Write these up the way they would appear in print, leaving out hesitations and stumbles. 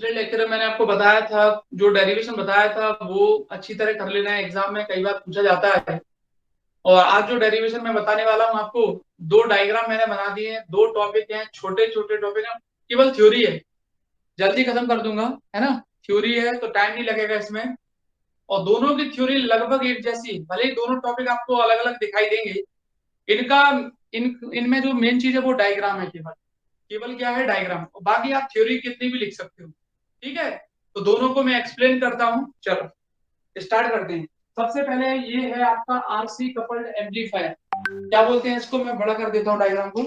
पिछले लेक्चर में मैंने आपको बताया था, जो डेरिवेशन बताया था वो अच्छी तरह कर लेना है, एग्जाम में कई बार पूछा जाता है। और आज जो डेरिवेशन मैं बताने वाला हूँ आपको, दो डायग्राम मैंने बना दिए हैं, दो टॉपिक हैं, छोटे छोटे टॉपिक हैं, केवल थ्योरी है, जल्दी खत्म कर दूंगा, है ना। थ्योरी है तो टाइम नहीं लगेगा इसमें। और दोनों की थ्योरी लगभग एक जैसी, भले ही दोनों टॉपिक आपको अलग अलग दिखाई देंगे। इनका इनमें जो मेन चीज है वो डायग्राम है, केवल केवल क्या है, डायग्राम। और बाकी आप थ्योरी कितनी भी लिख सकते हो, ठीक है। तो दोनों को मैं एक्सप्लेन करता हूँ, चलो स्टार्ट करते हैं। सबसे पहले ये है आपका आरसी कपल्ड एम्पलीफायर, क्या बोलते हैं इसको, मैं बड़ा कर देता हूँ डायग्राम को।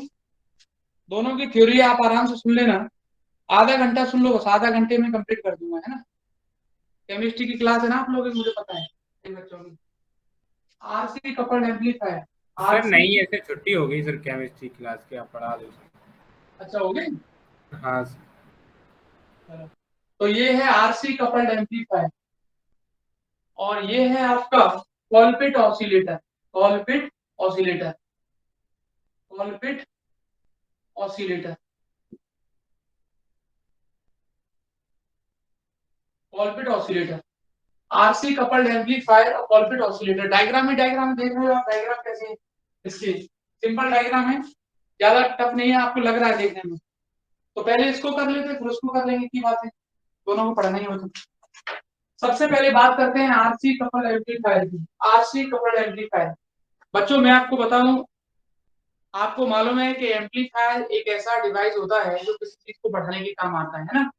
दोनों की थ्योरी आप आराम से सुन लेना, आधा घंटा सुन लो बस, आधा घंटे में कंप्लीट कर दूंगा, है ना। केमिस्ट्री की क्लास है ना आप लोगों की, मुझे पता है बच्चों की। RC coupled amplifier, sir RC. नहीं, ऐसे छुट्टी हो गई सर, केमिस्ट्री क्लास की आप पढ़ा दो सर। अच्छा हो गई। हाँ सर। चलो। तो ये है आरसी कपल्ड एम्पलीफायर, और ये है आपका कॉलपिट oscillator. कॉलपिट oscillator, कॉलपिट oscillator, कॉलपिट oscillator, RC coupled amplifier और कॉलपिट ऑसिलेटर। डायग्राम में, डायग्राम देख रहे हो आप, डायग्राम कैसे है इसकी, सिंपल डायग्राम है, ज्यादा टफ नहीं है, आपको लग रहा है देखने में। तो पहले इसको कर लेते हैं, फिर उसको कर लेंगे, की बात है, दोनों को पढ़ना ही होता। सबसे पहले बात करते हैं आरसी कपल्ड एम्पलीफायर की। आरसी कपल्ड एम्पलीफायर, बच्चों मैं आपको बताऊं, आपको मालूम है कि एम्पलीफायर एक ऐसा डिवाइस होता है जो किसी चीज को बढ़ाने के काम आता है ना।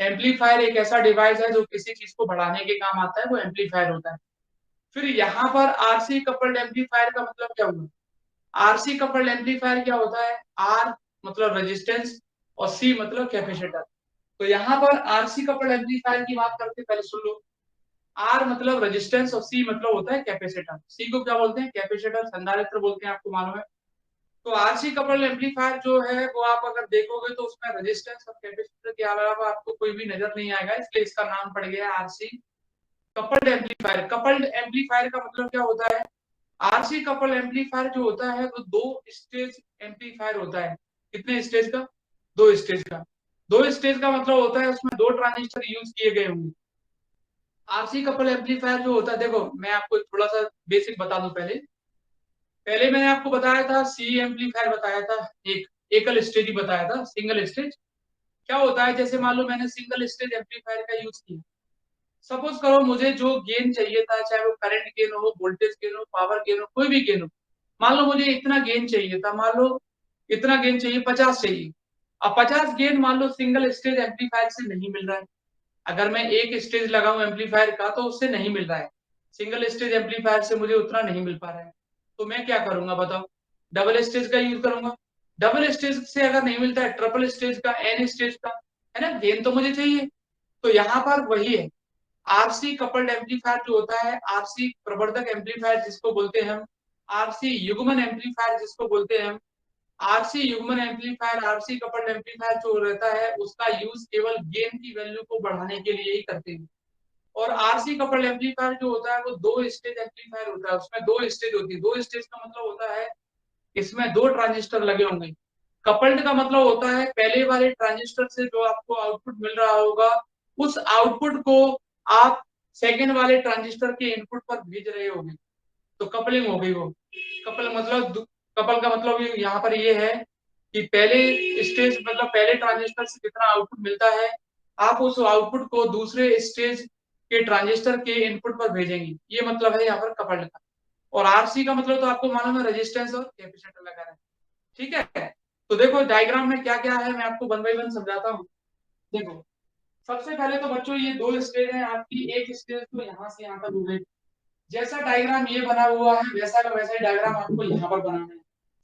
एम्पलीफायर एक ऐसा डिवाइस है जो किसी चीज को बढ़ाने के काम आता है, वो एम्पलीफायर होता है। फिर यहाँ पर आरसी कपल्ड एम्पलीफायर का मतलब क्या हुआ। आरसी कपल्ड एम्पलीफायर क्या होता है, आर मतलब रेजिस्टेंस और सी मतलब कैपेसिटर। तो यहाँ पर आरसी कपल्ड एम्पलीफायर की बात करते हैं, पहले सुन लो। आर मतलब रेजिस्टेंस और सी मतलब होता है कैपेसिटर। सी को क्या बोलते हैं, कैपेसिटर, संधारित्र बोलते हैं, आपको मालूम है। तो आरसी कपल्ड एम्पलीफायर जो है वो आप अगर देखोगे तो उसमें रेजिस्टेंस और कैपेसिटर के अलावा आपको कोई भी नजर नहीं आएगा, इसलिए इसका नाम पड़ गया RC coupled amplifier. Coupled amplifier का मतलब क्या होता है, आरसी कपल्ड एम्पलीफायर जो होता है वो दो स्टेज एम्पलीफायर होता है। कितने स्टेज का, दो स्टेज का। दो स्टेज का मतलब होता है उसमें दो ट्रांजिस्टर यूज किए गए होंगे। आरसी कपल एम्पलीफायर जो होता है, देखो मैं आपको थोड़ा सा बेसिक बता दूं। पहले पहले मैंने आपको बताया था सी एम्पलीफायर बताया था, एक एकल स्टेज ही बताया था, सिंगल स्टेज। क्या होता है, जैसे मान लो मैंने सिंगल स्टेज एम्पलीफायर का यूज किया। सपोज करो मुझे जो गेन चाहिए था, चाहे वो करंट गेन हो, वोल्टेज गेन हो, पावर गेन हो, कोई भी गेन हो। मान लो मुझे इतना गेन चाहिए था, मान लो इतना गेन चाहिए, 50 चाहिए। अब 50 गेन मान लो सिंगल स्टेज एम्पलीफायर से नहीं मिल रहा है। अगर मैं एक स्टेज लगाऊं एम्पलीफायर का तो उससे नहीं मिल रहा है, सिंगल स्टेज एम्पलीफायर से मुझे उतना नहीं मिल पा रहा है। तो मैं क्या करूंगा बताओ, डबल स्टेज का यूज करूंगा। डबल स्टेज से अगर नहीं मिलता है, ट्रिपल स्टेज का, एन स्टेज का, है ना, गेन तो मुझे चाहिए। तो यहाँ पर वही है, आरसी कपल्ड एम्पलीफायर जो होता है, आरसी प्रवर्धक एम्पलीफायर जिसको बोलते हैं हम, आरसी युग्मन एम्पलीफायर जिसको बोलते हैं हम, आरसी युग्मन एम्पलीफायर, आरसी कपल्ड एम्पलीफायर जो रहता है उसका यूज केवल गेन की वैल्यू को बढ़ाने के लिए ही करते हैं। और आरसी कपल्ड एम्पलीफायर जो होता है वो दो स्टेज एम्पलीफायर होता है, उसमें दो स्टेज होती है। दो स्टेज का मतलब होता है इसमें दो ट्रांजिस्टर लगे होंगे। कपल्ड का मतलब होता है पहले वाले ट्रांजिस्टर से जो आपको आउटपुट मिल रहा होगा, उस आउटपुट को आप सेकेंड वाले ट्रांजिस्टर के इनपुट पर भेज रहे होगे, तो कपलिंग हो गई वो। कपल मतलब, कपल का मतलब यहाँ पर ये है कि पहले स्टेज मतलब पहले ट्रांजिस्टर से जितना आउटपुट मिलता है, आप उस आउटपुट को दूसरे स्टेज के ट्रांजिस्टर के इनपुट पर भेजेंगे, ये मतलब है यहाँ पर कपल्ड का। और आरसी का मतलब तो आपको मालूम है, रेजिस्टेंस और कैपेसिटर लगा है, ठीक है। तो देखो डायग्राम में क्या क्या है, मैं आपको वन बाई वन समझाता हूँ। देखो सबसे पहले तो बच्चों ये दो स्टेज है आपकी, एक स्टेज तो यहाँ से यहाँ तक हो गई। जैसा डायग्राम ये बना हुआ है वैसा का वैसा ही डायग्राम आपको यहाँ पर बनाना है,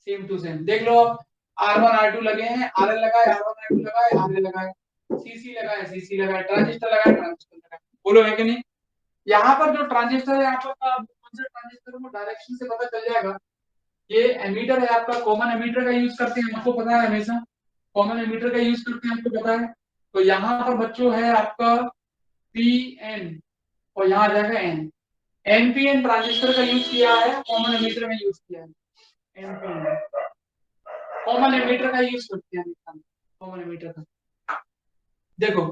सेम टू सेम। देख लो आप, R1 R2 लगे हैं, RL लगा है, R1 R2 लगा है, RL लगा है, सीसी लगा है, सीसी लगा है, ट्रांजिस्टर लगा है, ट्रांजिस्टर लगा है। बोलो है कि नहीं। यहाँ पर जो ट्रांजिस्टर है आपका, कौन सा ट्रांजिस्टर वो डायरेक्शन से पता चल जाएगा। ये एमीटर है आपका, कॉमन एमीटर का यूज करते हैं, आपको पता है हमेशा कॉमन एमीटर का यूज करते हैं, आपको पता है। तो यहाँ पर बच्चों है आपका पी एन, और यहाँ आ जाएगा एन। एनपीएन ट्रांजिस्टर का यूज किया है, कॉमन एमीटर में यूज किया है। एनपीएन कॉमन एमीटर का यूज करते हैं, कॉमन एमीटर का। देखो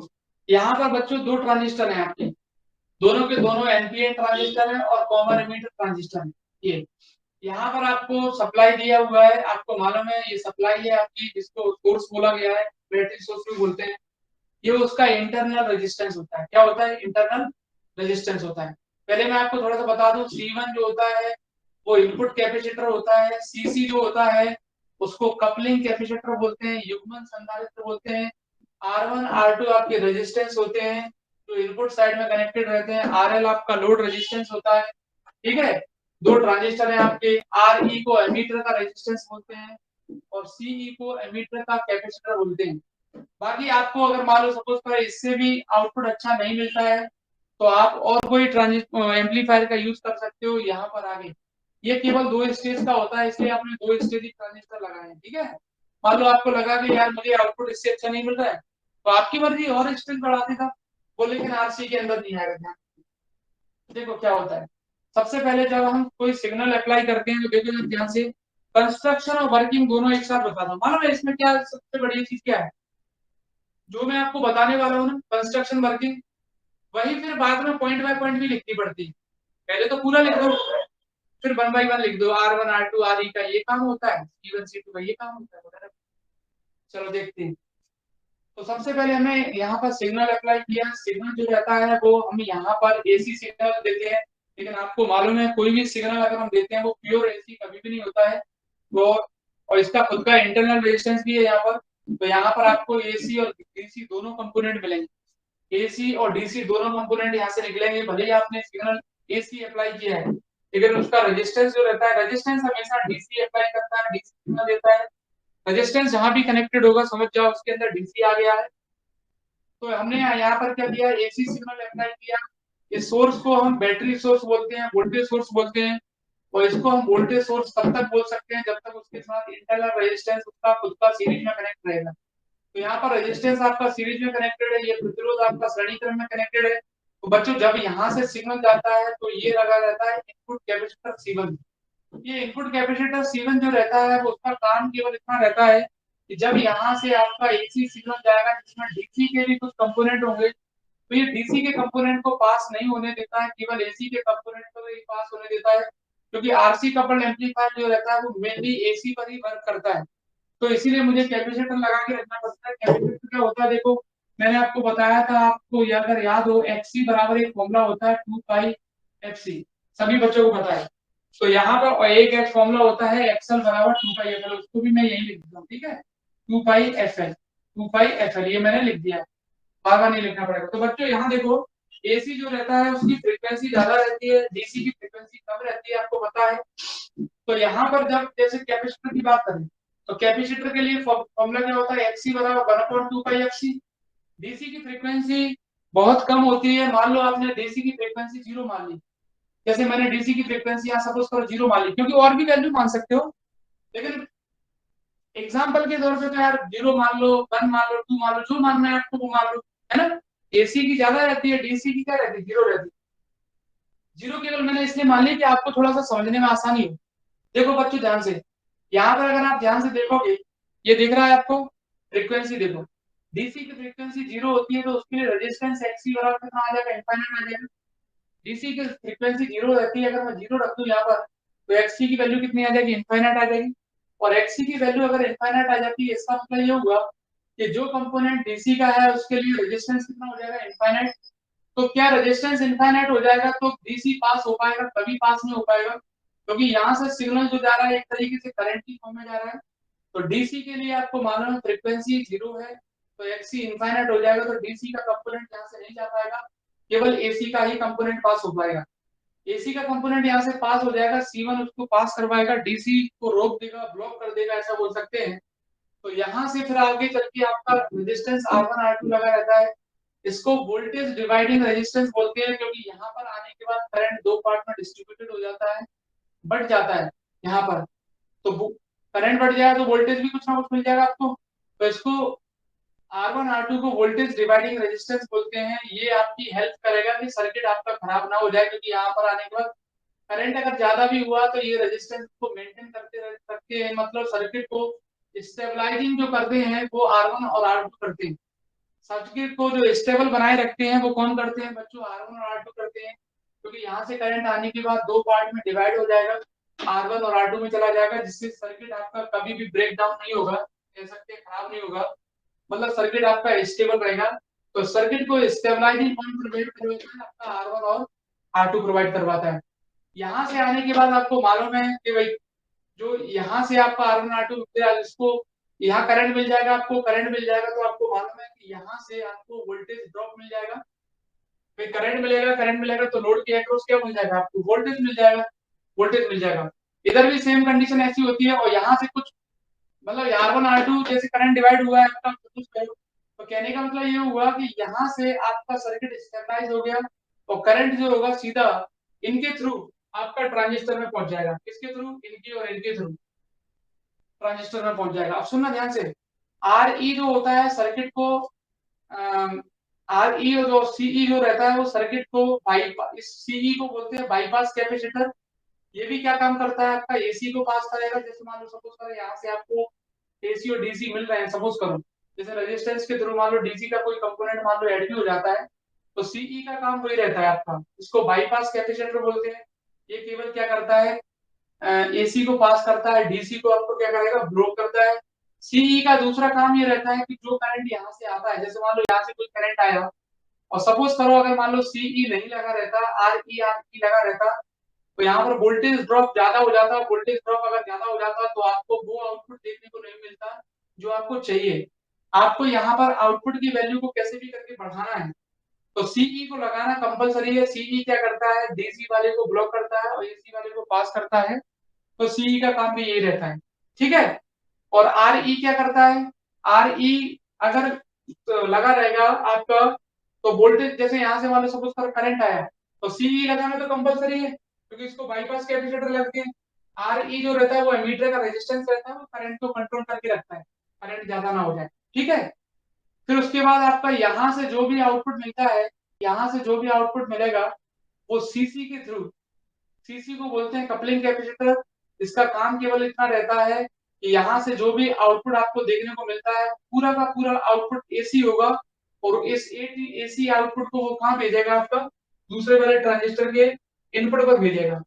यहाँ पर बच्चों दो ट्रांजिस्टर हैं आपके, दोनों के दोनों एनपीएन ट्रांजिस्टर है और कॉमन एमिटर ट्रांजिस्टर है। ये यहाँ पर आपको सप्लाई दिया हुआ है, आपको मालूम है ये सप्लाई है आपकी, जिसको सोर्स बोला गया है, बैटरी सोर्स भी बोलते हैं। ये उसका इंटरनल रेजिस्टेंस होता है। क्या होता है? इंटरनल रेजिस्टेंस होता है। पहले मैं आपको थोड़ा सा बता दूं, C1 जो होता है वो इनपुट कैपेसिटर होता है, Cc जो होता है उसको कपलिंग कैपेसिटर बोलते हैं, युग्मन संधारित्र बोलते हैं। R1 R2 आपके रेजिस्टेंस होते हैं जो इनपुट साइड में कनेक्टेड रहते हैं। RL आपका लोड रेजिस्टेंस होता है। ठीक है, दो ट्रांजिस्टर है आपके। Re को एमीटर का रेजिस्टेंस बोलते हैं और Ce को एमीटर का कैपेसिटर बोलते हैं। बाकी आपको अगर मान लो सपोज करो इससे भी आउटपुट अच्छा नहीं मिलता है तो आप और कोई एम्पलीफायर का यूज कर सकते हो। यहाँ पर आगे ये केवल दो स्टेज का होता है, इसलिए आपने दो स्टेज ट्रांजिस्टर लगाए हैं। ठीक है, मान लो आपको लगा कि यार मुझे आउटपुट इससे अच्छा नहीं मिल रहा है तो आपकी मर्जी और स्टेज बढ़ा देगा वो, लेकिन आरसी के अंदर नहीं आएगा। ध्यान देखो क्या होता है। सबसे पहले जब हम कोई सिग्नल अप्लाई करते हैं तो देखो जरा ध्यान से, कंस्ट्रक्शन और वर्किंग दोनों एक साथ बताता हूँ। मालूम है इसमें क्या सबसे बड़ी चीज क्या है? जो मैं आपको बताने वाला हूँ ना, कंस्ट्रक्शन वर्किंग, वही फिर बाद में पॉइंट बाय पॉइंट भी लिखनी पड़ती है। पहले तो पूरा लिख दो, फिर वन बाय वन लिख दो। R1 R2 RE का ये काम होता है, C1 C2 का ये काम होता है वगैरह। चलो देखते हैं। तो सबसे पहले हमें यहाँ पर सिग्नल अप्लाई किया। सिग्नल जो रहता है वो हम यहाँ पर एसी सिग्नल देते हैं, लेकिन आपको मालूम है कोई भी सिग्नल अगर हम देते हैं वो प्योर एसी कभी भी नहीं होता है वो, और इसका खुद का इंटरनल रेजिस्टेंस भी है यहाँ पर। तो यहाँ पर आपको एसी और डीसी दोनों कंपोनेंट मिलेंगे। एसी और डीसी दोनों कंपोनेंट यहाँ से निकलेंगे। भले ही आपने सिग्नल एसी अप्लाई किया है लेकिन उसका रेजिस्टेंस जो रहता है, रेजिस्टेंस हमेशा डीसी अप्लाई करता है, डीसी सिग्नल देता है। रेजिस्टेंस जहां भी कनेक्टेड होगा समझ जाओ उसके अंदर डीसी आ गया है। तो हमने यहाँ पर क्या किया, एसी सिग्नल अप्लाई किया। इस सोर्स को हम बैटरी सोर्स बोलते हैं, वोल्टेज सोर्स बोलते हैं। और इसको हम वोल्टेज सोर्स तब तक बोल सकते हैं जब तक उसके साथ इंटरनल रेजिस्टेंस उसका खुद का सीरीज में कनेक्ट रहेगा। तो यहाँ पर रेजिस्टेंस आपका सीरीज में कनेक्टेड है, ये प्रतिरोध आपका श्रेणी क्रम में कनेक्टेड है। तो बच्चों जब यहाँ से सिग्नल जाता है तो ये लगा रहता है इनपुट कैपेसिटर C1। ये इनपुट कैपेसिटर C1 जो रहता है वो उसका काम केवल इतना रहता है कि जब यहाँ से आपका एसी सिग्नल जाएगा जिसमें डीसी के भी कुछ कंपोनेंट होंगे, तो ये डीसी के कंपोनेंट को पास नहीं होने देता है, केवल एसी के कंपोनेंट को ही पास होने देता है। क्योंकि आरसी कपल्ड एम्पलीफायर जो रहता है वो मेनली एसी पर ही वर्क करता है। तो इसीलिए मुझे कैपेसिटर लगा के रखना पड़ता है। कैपेसिटर क्या होता है देखो, मैंने आपको बताया था, आपको ये अगर याद हो, एक्सी बराबर एक फॉर्मूला होता है 2 पाई एफसी, सभी बच्चों को पता है। तो यहाँ पर एक फॉर्मूला होता है एक्सएल बराबर 2 पाई एफ एल, उसको भी मैं यही लिख देता हूँ। ठीक है, 2 पाई एफ एल, 2 पाई एफ एल ये मैंने लिख दिया है, बार बार नहीं लिखना पड़ेगा। तो बच्चों यहाँ देखो, एसी जो रहता है उसकी फ्रीक्वेंसी ज्यादा रहती है, डीसी की फ्रीक्वेंसी कम रहती है, आपको पता है। तो यहाँ पर जब जैसे कैपेसिटर की बात करें तो कैपेसिटर के लिए फॉर्मूला क्या होता है, एक्सी बराबर 1/2 पाई एफसी। डीसी की फ्रीक्वेंसी बहुत कम होती है, मान लो आपने डीसी की फ्रीक्वेंसी 0 मान ली, जैसे मैंने डीसी की फ्रीक्वेंसी यहाँ सपोज करो 0 मान ली, क्योंकि और भी वैल्यू मान सकते हो, लेकिन एग्जाम्पल के तौर पे तो यार 0 मान लो, 1 मान लो, 2 मान लो, जो मानना है आपको वो मान लो, है ना। एसी की ज्यादा रहती है, डीसी की क्या रहती है, 0 रहती है। 0 केवल मैंने इसलिए मान ली कि आपको थोड़ा सा समझने में आसानी हो। देखो बच्चों ध्यान से, यहाँ पर अगर आप ध्यान से देखोगे, ये दिख रहा है आपको, फ्रीक्वेंसी देखो, डीसी की फ्रीक्वेंसी 0 होती है तो उसके लिए रेजिस्टेंस एक्सी बराबर कितना आ जाएगा, इनफाइनाइट आ जाएगा। डीसी की फ्रीक्वेंसी 0 रहती है, अगर मैं 0 रख दूं यहाँ पर तो एक्सी की वैल्यू कितनी आ जाएगी, इनफाइनाइट आ जाएगी। और एक्सी की वैल्यू अगर इनफाइनाइट आ जाती है इसका मतलब ये हुआ कि जो कंपोनेंट डीसी का है उसके लिए रेजिस्टेंस कितना हो जाएगा, इनफाइनाइट। तो क्या रेजिस्टेंस इनफाइनाइट हो जाएगा तो डीसी पास हो पाएगा, कभी पास नहीं हो पाएगा, क्योंकि यहाँ से सिग्नल जो जा रहा है एक तरीके से करंट की फॉर्म में जा रहा है। तो डीसी के लिए आपको मालूम है फ्रीक्वेंसी 0 है तो एक्सी इनफाइनाइट हो जाएगा, तो डीसी का कंपोनेंट यहाँ से नहीं जा पाएगा, केवल एसी का ही कंपोनेंट पास हो पाएगा। एसी का कंपोनेंट यहाँ से पास हो जाएगा, C1 उसको पास करवाएगा, डीसी को रोक देगा, ब्लॉक कर देगा, ऐसा बोल सकते हैं। तो यहाँ से फिर आगे चल के आपका रेजिस्टेंस R1 R2 लगा रहता है। इसको वोल्टेज डिवाइडिंग रेजिस्टेंस बोलते हैं, क्योंकि यहाँ पर आने के बाद करंट दो पार्ट में डिस्ट्रीब्यूटेड हो जाता है, बढ़ जाता है यहाँ पर। तो करंट बढ़ जाएगा तो वोल्टेज भी कुछ ना कुछ मिल जाएगा आपको। तो इसको R1 R2 को वोल्टेज डिवाइडिंग रेजिस्टेंस बोलते हैं। ये आपकी हेल्प करेगा कि सर्किट आपका खराब ना हो जाए, क्योंकि यहाँ पर आने के बाद करंट अगर ज्यादा भी हुआ तो ये रेजिस्टेंस को मेंटेन करते हैं, मतलब सर्किट को स्टेबलाइजिंग जो करते हैं वो R1 और R2 करते हैं। सर्किट को जो स्टेबल बनाए रखते हैं वो कौन करते हैं बच्चों, R1 और R2 करते हैं, क्योंकि यहाँ से करंट आने के बाद दो पार्ट में डिवाइड हो जाएगा, R1 और R2 में चला जाएगा, जिससे सर्किट आपका कभी भी ब्रेक डाउन नहीं होगा, कह सकते हैं खराब नहीं होगा, मतलब सर्किट आपका स्टेबल रहेगा। तो सर्किट को स्टेबलाइजिंग कौन प्रोवाइड करवाता है, आपका R1 और R2 प्रोवाइड करवाता है। यहाँ से आने के बाद आपको मालूम है कि भाई जो यहाँ से आपका R1 R2 मिल गया, जिसको यहाँ करंट मिल जाएगा, आपको करंट मिल जाएगा, तो आपको मालूम है कि यहाँ से आपको वोल्टेज ड्रॉप मिल जाएगा। फिर करंट मिलेगा तो लोड के अक्रॉस क्या मिल जाएगा, आपको वोल्टेज मिल जाएगा, वोल्टेज मिल जाएगा। इधर भी सेम कंडीशन ऐसी होती है, और यहाँ से कुछ मतलब R1 R2 जैसे करंट डिवाइड हुआ है आपका कुछ करो, तो कहने का मतलब ये हुआ कि यहाँ से आपका सर्किट स्टेबलाइज हो गया, और करंट जो होगा सीधा इनके थ्रू आपका ट्रांजिस्टर में पहुंच जाएगा, किसके थ्रू, इनके और इनके थ्रू ट्रांजिस्टर में पहुंच जाएगा। अब सुनना ध्यान से, आर ई जो होता है सर्किट को, आर ई और जो सीई जो रहता है वो सर्किट को बाईपास, इस सीई को बोलते हैं बाईपास कैपेसिटर। ये भी क्या काम करता है, आपका एसी को पास करेगा, जैसे मान लो सपोज करो यहाँ से आपको एसी और डीसी मिल रहे हैं, सपोज करो जैसे रेजिस्टेंस के थ्रू मान लो डीसी का कोई कंपोनेंट मान लो ऐड भी हो जाता है, तो सीई का काम वही रहता है आपका, इसको बाईपास कैपेसिटर बोलते हैं। ये केवल क्या करता है, एसी को पास करता है, डीसी को आपको क्या करेगा, ब्लॉक करता है। सीई का दूसरा काम ये रहता है कि जो करंट यहाँ से आता है, जैसे मान लो यहाँ से कोई करंट आया, और सपोज करो अगर मान लो सीई नहीं लगा रहता, आर ई लगा रहता, तो यहाँ पर वोल्टेज ड्रॉप ज्यादा हो जाता, वोल्टेज ड्रॉप अगर ज्यादा हो जाता तो आपको वो आउटपुट देखने को नहीं मिलता जो आपको चाहिए। आपको यहाँ पर आउटपुट की वैल्यू को कैसे भी करके बढ़ाना है, तो सीई को लगाना कंपलसरी है। सीई क्या करता है, डीसी वाले को ब्लॉक करता है और एसी वाले को पास करता है, तो सीई का काम भी यही रहता है, ठीक है। और आर ई क्या करता है, आर ई अगर तो लगा रहेगा आपका, तो वोल्टेज जैसे यहाँ से मान लो सपोज कर करंट आया, तो सीई लगाना तो कंपलसरी है, क्योंकि इसको बाईपास कैपेसिटर लगते हैं। आर ई जो रहता है वो एमीटर का रेजिस्टेंस रहता है, वो करंट को कंट्रोल करके रखता है, करंट ज्यादा ना हो जाए, ठीक है। फिर उसके बाद आपका यहाँ से जो भी आउटपुट मिलता है, यहाँ से जो भी आउटपुट मिलेगा वो सीसी के थ्रू, सीसी को बोलते हैं कपलिंग कैपेसिटर। इसका काम केवल इतना रहता है कि यहाँ से जो भी आउटपुट आपको देखने को मिलता है पूरा का पूरा आउटपुट एसी होगा, और इस एसी आउटपुट को वो कहाँ भेजेगा, आपका दूसरे वाले ट्रांजिस्टर के इनपुट पर भेजेगा।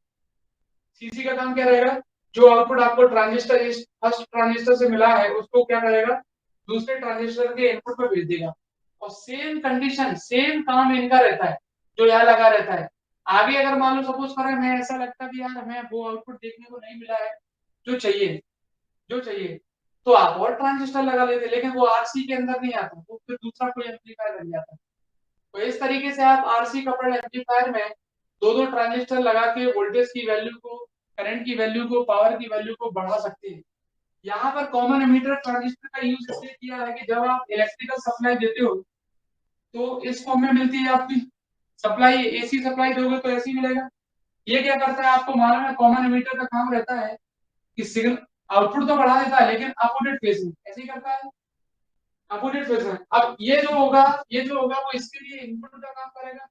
सीसी का काम क्या रहेगा, जो आउटपुट आपको ट्रांजिस्टर इस फर्स्ट ट्रांजिस्टर से मिला है उसको क्या करेगा, दूसरे ट्रांजिस्टर के इनपुट पर भेज देगा। और सेम कंडीशन सेम काम इनका रहता है, जो यहाँ लगा रहता है। आगे अगर मान लो सपोज करें मैं ऐसा लगता कि यार हमें वो आउटपुट देखने को नहीं मिला है जो चाहिए, जो चाहिए, तो आप और ट्रांजिस्टर लगा लेते, लेकिन वो आरसी के अंदर नहीं आता, वो फिर दूसरा कोई एम्पलीफायर लग जाता। तो इस तरीके से आप आरसी कपल्ड एम्पलीफायर में दो दो ट्रांजिस्टर लगा के वोल्टेज की वैल्यू को, करंट की वैल्यू को, पावर की वैल्यू को बढ़ा सकते हैं। यहाँ पर कॉमन एमीटर ट्रांजिस्टर का यूज इसलिए किया है कि जब आप इलेक्ट्रिकल सप्लाई देते हो तो इस फॉर्म में मिलती है आपकी सप्लाई, एसी सप्लाई दोगे तो ऐसी मिलेगा। ये क्या करता है आपको मालूम है, कॉमन एमीटर का काम रहता है कि सिग्नल आउटपुट तो बढ़ा देता है लेकिन अपोजिट फेज में, ऐसे ही करता है अपोजिट फेज में। अब ये जो होगा वो इसके लिए इनपुट का काम करेगा,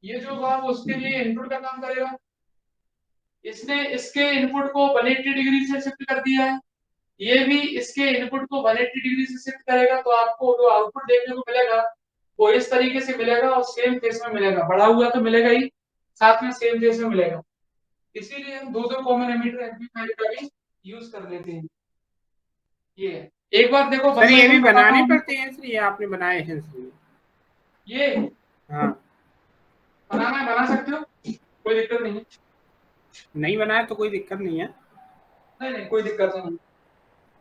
ये जो होगा वो उसके लिए इनपुट का काम करेगा। इसने इसके इनपुट को 180 डिग्री से शिफ्ट कर दिया है, ये भी इसके इनपुट को 180 डिग्री से शिफ्ट करेगा, तो आपको जो आउटपुट देखने को मिलेगा वो इस तरीके से मिलेगा और सेम फेस में मिलेगा, बढ़ा हुआ तो मिलेगा ही, साथ में सेम फेस में मिलेगा। इसीलिए हम दो दो कॉमन एमीटर एम्पलीफायर का भी यूज कर लेते हैं। ये है। एक बार देखो सर वन बाय ये भी वन बताता बनाने हूँ। पड़ते हैं सर, ये आपने बनाए हैं सर? ये हाँ। बनाना है बना सकते हो, कोई दिक्कत नहीं है। नहीं बनाया तो कोई दिक्कत नहीं है। नहीं नहीं कोई दिक्कत नहीं।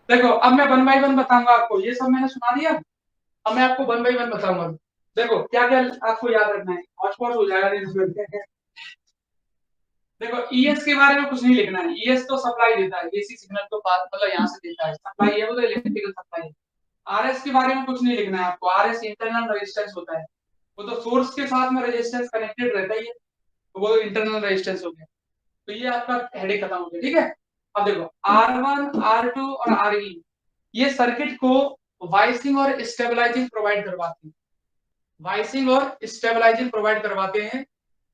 देखो अब मैं वन बाय वन बताऊंगा आपको, ये सब मैंने सुना दिया, अब मैं आपको वन बाय वन बताऊंगा। देखो क्या क्या आपको याद रखना है, हॉटस्पॉट हो जाएगा नहीं इसमें। देखो ईएस के बारे में कुछ नहीं लिखना है, ईएस तो सप्लाई देता है, एसी सिग्नल को पास मतलब यहाँ से देता है, सप्लाई है वो तो इलेक्ट्रिकल सप्लाई है। आरएस के बारे में कुछ नहीं लिखना है आपको, आरएस इंटरनल रेजिस्टेंस होता है, वो तो सोर्स के साथ में रेजिस्टेंस कनेक्टेड रहता ही है, तो वो इंटरनल रेजिस्टेंस हो गया। तो ये आपका हेडेक खत्म हो गया, ठीक है। अब देखो R1 R2 और RE ये सर्किट को वाइसिंग और स्टेबलाइजिंग प्रोवाइड करवाते हैं, वाइसिंग और स्टेबलाइजिंग प्रोवाइड करवाते हैं।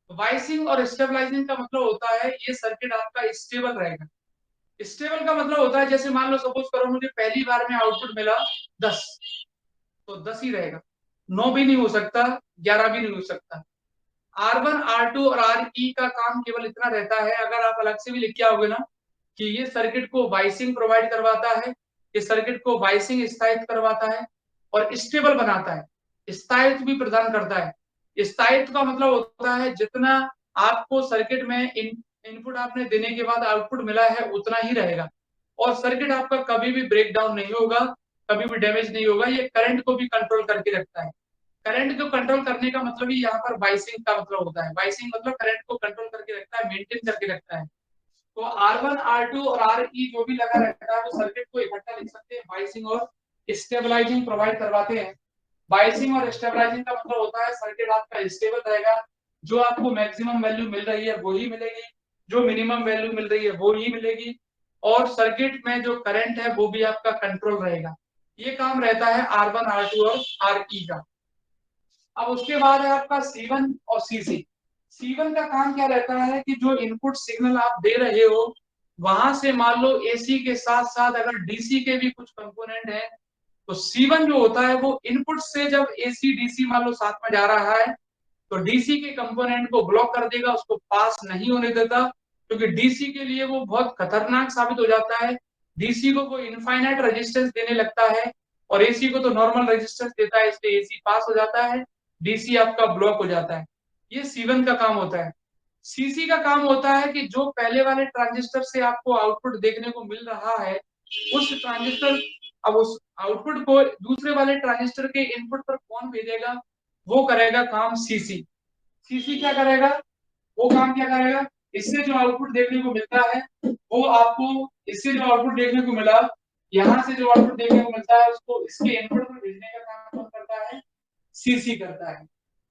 वाइसिंग और स्टेबलाइजिंग का मतलब होता है ये सर्किट आपका स्टेबल रहेगा। स्टेबल का मतलब होता है जैसे मान लो सपोज करो मुझे पहली बार में आउटपुट मिला 10, तो 10 ही रहेगा, 9 भी नहीं हो सकता, 11 भी नहीं हो सकता। R1, R2 और RE का काम केवल इतना रहता है, अगर आप अलग से भी लिख के आओगे ना कि ये सर्किट को बाइसिंग प्रोवाइड करवाता है, ये सर्किट को बाइसिंग स्थायित्व करवाता है और स्टेबल बनाता है, स्थायित्व भी प्रदान करता है। स्थायित्व का मतलब होता है जितना आपको सर्किट में इनपुट आपने देने के बाद आउटपुट मिला है उतना ही रहेगा और सर्किट आपका कभी भी ब्रेक डाउन नहीं होगा, कभी भी डैमेज नहीं होगा। ये करंट को भी कंट्रोल करके रखता है। करंट को कंट्रोल करने का मतलब ही यहाँ पर बाइसिंग का मतलब होता है। बाइसिंग मतलब करंट को कंट्रोल करके रखता है, मेंटेन करके रखता है। तो R1, R2 और RE जो भी लगा रहता है वो सर्किट को इकट्ठा लिख सकते हैं, बाइसिंग और स्टेबलाइजिंग प्रोवाइड करवाते हैं। बाइसिंग और स्टेबलाइजिंग का मतलब होता है सर्किट आपका स्टेबल रहेगा, जो आपको मैक्सिमम वैल्यू मिल रही है वो ही मिलेगी, जो मिनिमम वैल्यू मिल रही है वो ही मिलेगी और सर्किट में जो करंट है वो भी आपका कंट्रोल रहेगा। ये काम रहता है R1, R2 और RE का। अब उसके बाद है आपका C1 और CC। C1 का काम क्या रहता है कि जो इनपुट सिग्नल आप दे रहे हो वहां से मान लो AC के साथ साथ अगर DC के भी कुछ कंपोनेंट है तो C1 जो होता है वो इनपुट से जब AC DC मान लो साथ में जा रहा है तो DC के कंपोनेंट को ब्लॉक कर देगा, उसको पास नहीं होने देता, क्योंकि DC के लिए वो बहुत खतरनाक साबित हो जाता है। DC को कोई इनफाइनाइट रेजिस्टेंस देने लगता है और AC को तो नॉर्मल रेजिस्टेंस देता है, इसलिए AC पास हो जाता है, DC आपका ब्लॉक हो जाता है। ये C1 का काम होता है। CC का काम होता है कि जो पहले वाले ट्रांजिस्टर से आपको आउटपुट देखने को मिल रहा है उस ट्रांजिस्टर, अब उस आउटपुट को दूसरे वाले ट्रांजिस्टर के इनपुट पर कौन भेजेगा, वो करेगा काम CC। CC क्या करेगा, वो काम क्या करेगा, इससे जो आउटपुट देखने को मिलता है वो आपको, इससे जो आउटपुट देखने को मिला, यहाँ से जो आउटपुट देखने को मिलता है उसको इसके इनपुट पर भेजने का काम कौन करता है, CC करता है।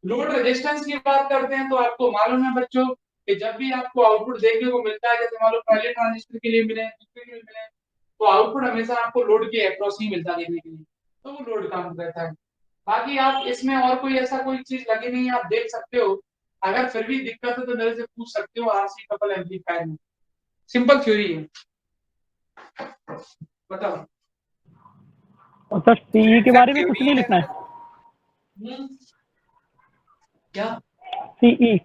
लोड रेजिस्टेंस की बात करते हैं तो आपको मालूम है बच्चों कि जब भी आपको आउटपुट देखने को मिलता है, जैसे मान लो पहले ट्रांजिस्टर के लिए मिले, दूसरे के लिए मिले, तो आउटपुट हमेशा आपको लोड के अक्रॉस ही मिलता देखने के लिए, तो वो लोड काम करता है। बाकी आप इसमें और कोई ऐसा कोई चीज लगी नहीं है, आप देख सकते हो। अगर फिर भी दिक्कत है तो मेरे से पूछ सकते हो RC कपल एम्पलीफायर में। सिंपल थ्योरी है, बताओ। और सर सीई के सर बारे में कुछ थ्योरी नहीं है लिखना है? क्या सीई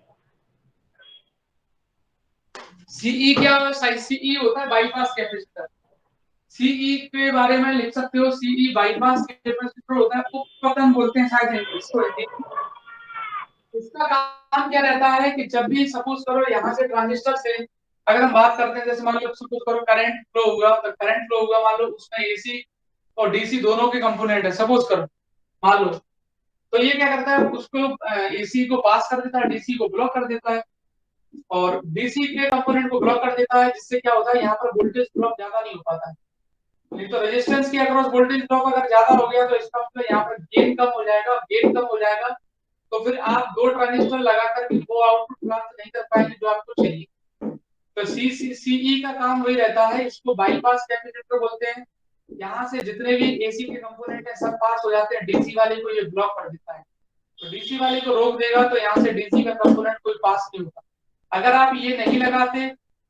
सीई क्या, सीई होता है बाईपास कैपेसिटर। सीई के बारे में लिख सकते हो, सीई बाईपास कैपेसिटर होता है, उपपतन बोलते हैं शायद इसको हिंदी में। इसका काम क्या रहता है कि जब भी सपोज करो यहाँ से ट्रांजिस्टर से अगर हम बात करते हैं, जैसे मान लो सपोज करो करंट फ्लो होगा, तो करंट फ्लो होगा, मान लो उसमें AC और DC दोनों के कंपोनेंट है सपोज करो, मान लो, तो ये क्या करता है, उसको AC को पास कर देता है, DC को ब्लॉक कर देता है और DC के कंपोनेंट को ब्लॉक कर देता है, जिससे क्या होता है यहाँ पर वोल्टेज ड्रॉप ज्यादा नहीं हो पाता है। नहीं तो रेजिस्टेंस के अक्रॉस वोल्टेज ड्रॉप अगर ज्यादा हो गया तो इसका मतलब यहाँ पर गेन कम हो जाएगा, गेन कम हो जाएगा, तो फिर आप दो ट्रांजिस्टर लगाकर भी वो आउटपुट प्राप्त नहीं कर पाएंगे जो आपको चाहिए। तो CCE का काम वही रहता है, इसको बाईपास कैपेसिटर बोलते हैं। यहाँ से जितने भी AC के कंपोनेंट है सब पास हो जाते हैं, DC वाले को ये ब्लॉक कर देता है, तो DC वाले को रोक देगा तो यहाँ से DC का कंपोनेंट कोई पास नहीं होगा। अगर आप ये नहीं लगाते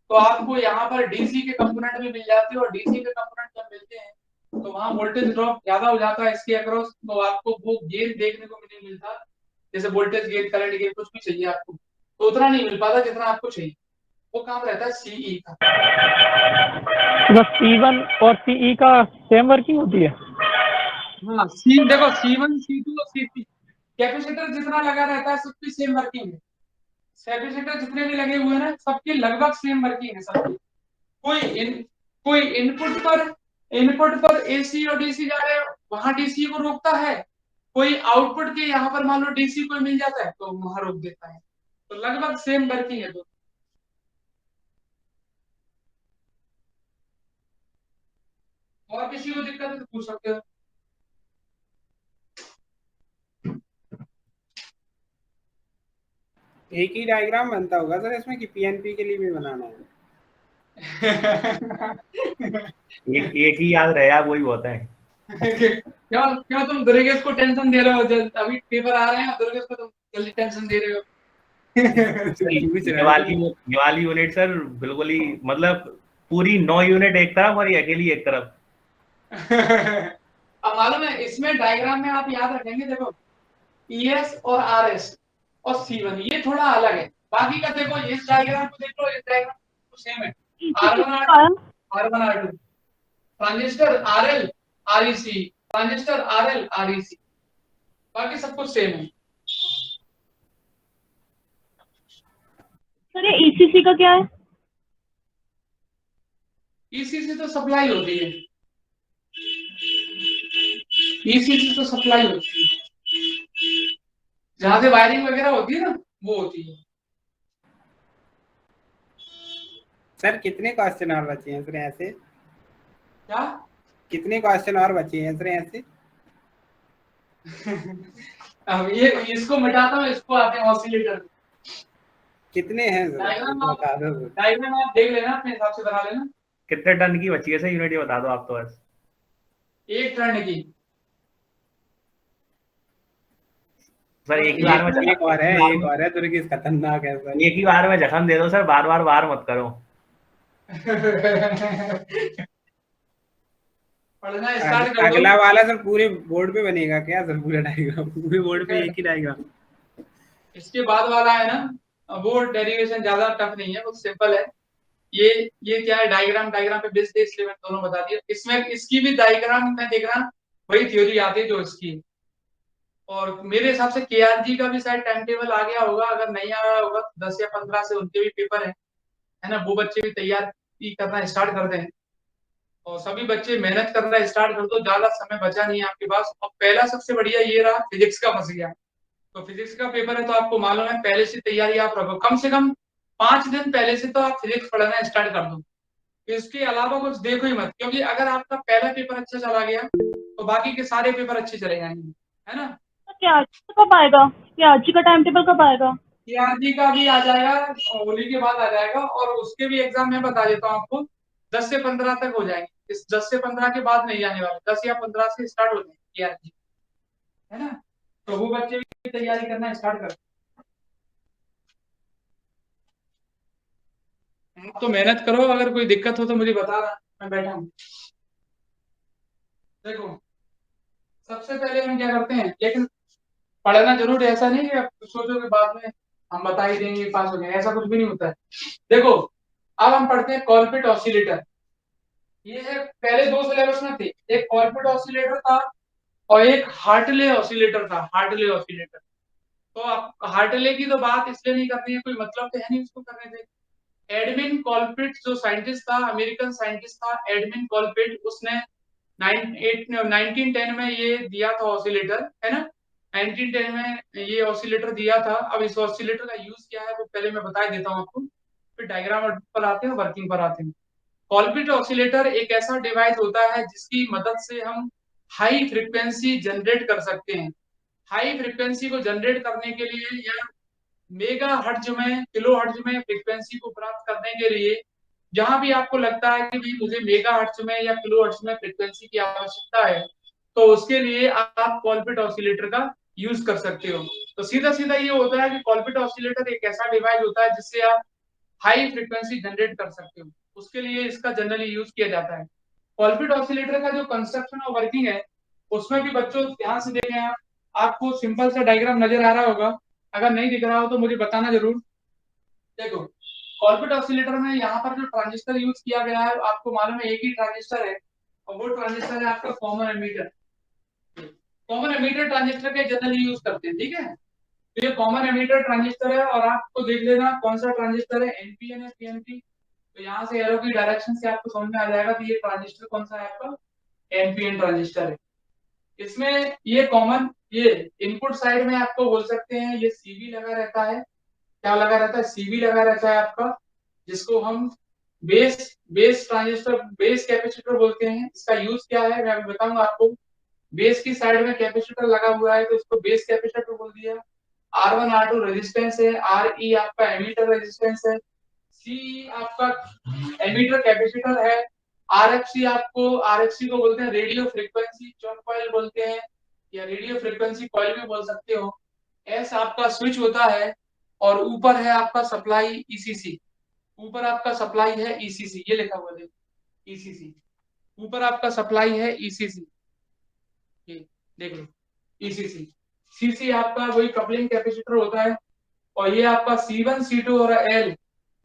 तो आपको यहाँ पर DC के कंपोनेंट भी मिल जाते हैं और DC के कंपोनेंट जब मिलते हैं तो वहां वोल्टेज ड्रॉप ज्यादा हो जाता है इसके अक्रॉस, तो आपको वो गेन देखने को नहीं मिलता, जैसे वोल्टेज गेन, करंट गेन कुछ भी चाहिए आपको तो उतना नहीं मिल पाता जितना आपको चाहिए। वो काम रहता है CE का। तो C1 और CE का सेम वर्किंग होती है? हाँ सी देखो, C1 C2 और C3 कैपेसिटर जितना लगा रहता है सबकी सेम वर्किंग है। कैपेसिटर जितने भी लगे हुए हैं ना सबकी लगभग सेम वर्किंग है सबकी। कोई इनपुट पर AC और DC जा रहे हैं, वहां DC को रोकता है, कोई आउटपुट के यहाँ पर मान लो DC को मिल जाता है तो वहां रोक देता है, तो लगभग सेम वर्किंग है। और किसी को दिक्कत है तो पूछ सकते हो। एक ही डायग्राम बनता होगा सर इसमें कि PNP के लिए भी बनाना है? एक ही याद रहे वही बहुत है। क्यों क्यों तुम दुर्गेश को टेंशन दे रहे हो, जब अभी पेपर आ रहे हैं दुर्गेश को तुम जल्दी टेंशन दे रहे हो। ये वाली यूनिट सर बिल्कुल ही मतलब पूरी 9 यूनिट एक तरफ और ये अकेली एक तरफ। अब मालूम है इसमें डायग्राम में आप याद रखेंगे, देखो ES और RS और C1 ये थोड़ा अलग है। बाकी का देखो इस डायग्राम को देखो, इस डायग्राम तो सेम है। R1 R1 R2 transistor RL REC, transistor RL REC, बाकी सब कुछ सेम है। सर ये ECC का क्या है? ECC तो सप्लाई होती है, ECC तो सप्लाई होती है, जहां से वायरिंग वगैरह होती है ना वो होती है। सर कितने क्वेश्चन और बचे हैं सर ऐसे? क्या कितने क्वेश्चन और बचे हैं सर ऐसे? अब ये इसको मिटाता हूँ, इसको आते हैं ऑसिलेटर। कितने हैं सर डायग्राम बता दो सर। डायग्राम आप देख लेना, अपने हिसाब से बना लेना। कितने टन की बची है सर यूनिट, ये बता दो आप तो बस। 1 टर्न की। सर एक ही बार में एक और है, एक और है दुर्गेश, खतरनाक है सर। एक ही बार में जख्म दे दो सर, बार बार बार मत करो। पढ़ना स्टार्ट कर दो। अगला वाला सर पूरे बोर्ड पे बनेगा क्या सर? पूरा डायग्राम पूरे बोर्ड पे एक ही डायग्राम? इसके बाद वाला है ना, वो डेरिवेशन ज्यादा टफ नहीं है, वो सिंपल है। ये क्या है, डायग्राम डायग्राम पे बेस्ड है, इसलिए मैंने दोनों बता दिया। इसमें इसकी भी डायग्राम में देख रहा, वही थ्योरी आती है जो इसकी है। और मेरे हिसाब से KRG का भी शायद टाइम टेबल आ गया होगा, अगर नहीं आया होगा तो 10 या 15 से उनके भी पेपर है ना, वो बच्चे भी तैयारी करना स्टार्ट कर दें। और सभी बच्चे मेहनत करना स्टार्ट कर दो, ज्यादा समय बचा नहीं है आपके पास। और पहला सबसे बढ़िया ये रहा, फिजिक्स का फंस गया। तो फिजिक्स का पेपर है तो आपको मालूम है, पहले से तैयारी आप रखो, कम से कम 5 दिन पहले से तो आप फिजिक्स पढ़ना स्टार्ट कर दो। इसके अलावा कुछ देखो ही मत, क्योंकि अगर आपका पहला पेपर अच्छा चला गया तो बाकी के सारे पेपर अच्छे चले जाएंगे, है ना। तो KRG कब आएगा? KRG का टाइम टेबल कब आएगा? KRG का भी आ जाएगा, होली के बाद आ जाएगा। और उसके भी एग्जाम मैं बता देता हूँ आपको, 10 से 15 तक हो जाएंगे। इस 10 से 15 के बाद नहीं आने वाले, 10 या 15 से स्टार्ट हो जाएंगे KRG, है ना। तो वो बच्चे भी तैयारी करना स्टार्ट कर। आप तो मेहनत करो, अगर कोई दिक्कत हो तो मुझे बता रहा, मैं बैठा हूँ। देखो सबसे पहले हम क्या करते हैं, लेकिन पढ़ना जरूर है, ऐसा नहीं कि आप सोचो कि बाद में हम बता ही देंगे पास हो जाएंगे, ऐसा कुछ भी नहीं होता है। देखो अब हम पढ़ते हैं कॉलपिट ऑसिलेटर। ये है, पहले 2 सिलेबस में थे, एक कॉलपिट ऑसिलेटर था और एक हार्टले ऑसिलेटर था, हार्टले ऑसिलेटर। तो आप हार्टले की तो बात इसलिए नहीं करनी है, कोई मतलब तो है नहीं उसको करने से। एडमिन कॉलपिट जो साइंटिस्ट था, अमेरिकन साइंटिस्ट था एडमिन कॉलपिट, उसने 1910 में ये दिया था ऑसिलेटर, है ना। 1910 में ये ऑसिलेटर दिया था। अब इस ऑसिलेटर का यूज क्या है वो पहले मैं बता देता हूँ आपको, फिर डायग्राम पर आते हैं, वर्किंग पर आते हैं। कॉलपिट ऑसिलेटर एक ऐसा डिवाइस होता है जिसकी मदद से हम हाई फ्रीक्वेंसी जनरेट कर सकते हैं। हाई फ्रीक्वेंसी को जनरेट करने के लिए या मेगा हर्ट्ज में, किलो हर्ट्ज में फ्रीक्वेंसी को प्राप्त करने के लिए, जहां भी आपको लगता है कि भाई मुझे मेगा हर्ट्ज में या किलो हर्ट्ज में फ्रीक्वेंसी की आवश्यकता है, तो उसके लिए आप कॉलपिट ऑसिलेटर का यूज कर सकते हो। तो सीधा सीधा ये होता है कि कॉलपिट ऑसिलेटर एक ऐसा डिवाइस होता है जिससे आप हाई फ्रीक्वेंसी जनरेट कर सकते हो, उसके लिए इसका जनरली यूज किया जाता है। कॉलपिट ऑसिलेटर का जो कंस्ट्रक्शन और वर्किंग है, उसमें भी बच्चों ध्यान से देखें आप, आपको सिंपल सा डायग्राम नजर आ रहा होगा, अगर नहीं दिख रहा हो तो मुझे बताना जरूर। देखो कॉलपिट ऑसिलेटर में यहाँ पर जो ट्रांजिस्टर यूज किया गया है, आपको मालूम है एक ही ट्रांजिस्टर है, और वो ट्रांजिस्टर है आपका common ammeter. Common ammeter transistor के जनरली यूज करते हैं, ठीक है। तो ये कॉमन एमीटर ट्रांजिस्टर है, और आपको देख लेना कौन सा ट्रांजिस्टर है, एनपीएन है पीएनपी। तो यहाँ से एरो की डायरेक्शन से आपको समझ में आ जाएगा कि ये ट्रांजिस्टर कौन सा है, आपका एनपीएन ट्रांजिस्टर है। इसमें ये कॉमन, ये इनपुट साइड में आपको बोल सकते हैं ये सीवी लगा रहता है। क्या लगा रहता है, सीवी लगा रहता है आपका, जिसको हम base base transistor, base capacitor बोलते हैं। इसका यूज क्या है मैं अभी बताऊंगा आपको। बेस की साइड में कैपेसिटर लगा हुआ है तो इसको बेस कैपेसिटर बोल दिया। R1 R2 रेजिस्टेंस है, RE आपका एमीटर रेजिस्टेंस है, C आपका एमीटर कैपेसिटर है, RFC को बोलते हैं रेडियो फ्रीक्वेंसी चौक कॉइल बोलते हैं, या रेडियो फ्रीक्वेंसी कॉइल भी बोल सकते हो। S आपका स्विच होता है, और ऊपर है आपका सप्लाई ECC। ऊपर आपका सप्लाई है ECC, ये लिखा हुआ है ECC, ऊपर आपका सप्लाई है ECC, ये देख लो ECC। सीसी आपका वही कपलिंग कैपेसिटर होता है, और ये आपका C1 C2 और L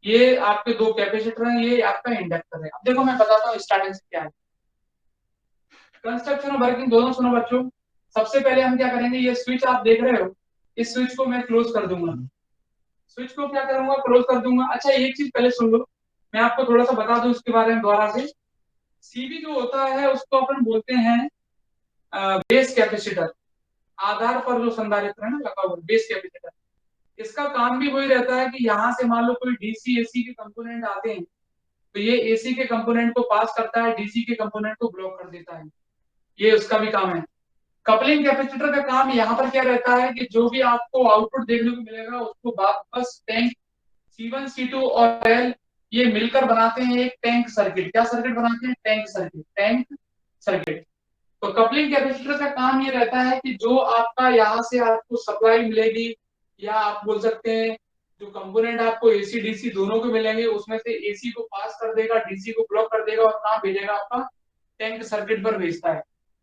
ये आपके दो कैपेसिटर हैं, ये आपका इंडक्टर है। अब देखो मैं बताता हूँ स्टार्टिंग से क्या है। कंस्ट्रक्शन और वर्किंग दोनों सुनो बच्चों। सबसे पहले हम क्या करेंगे, ये स्विच आप देख रहे हो, इस स्विच को मैं क्लोज कर दूंगा। स्विच को क्या करूंगा, क्लोज कर दूंगा। अच्छा एक चीज पहले सुन लो, मैं आपको थोड़ा सा बता दूं इसके बारे में दोबारा से। सीबी जो होता है उसको अपन बोलते हैं बेस कैपेसिटर, आधार पर जो संधारित्र है ना लगा हुआ बेस कैपेसिटर। इसका काम भी वही रहता है कि यहाँ से मान लो कोई डीसी एसी के कंपोनेंट आते हैं, तो ये एसी के कंपोनेंट को पास करता है, डीसी के कंपोनेंट को ब्लॉक कर देता है, ये उसका भी काम है। कपलिंग कैपेसिटर का काम यहाँ पर क्या रहता है कि जो भी आपको आउटपुट देखने को मिलेगा उसको वापस टैंक C1 C2 और L ये मिलकर बनाते हैं एक टैंक सर्किट। क्या सर्किट बनाते हैं, टैंक सर्किट, टैंक सर्किट। तो कपलिंग कैपेसिटर का काम ये रहता है कि जो आपका यहाँ से आपको सप्लाई मिलेगी, या आप बोल सकते हैं जो कंपोनेंट आपको एसी डीसी दोनों को मिलेंगे, उसमें से एसी को पास कर देगा, डीसी को ब्लॉक कर देगा, और कहाँ भेजेगा, आपका टैंक सर्किट पर भेजता है।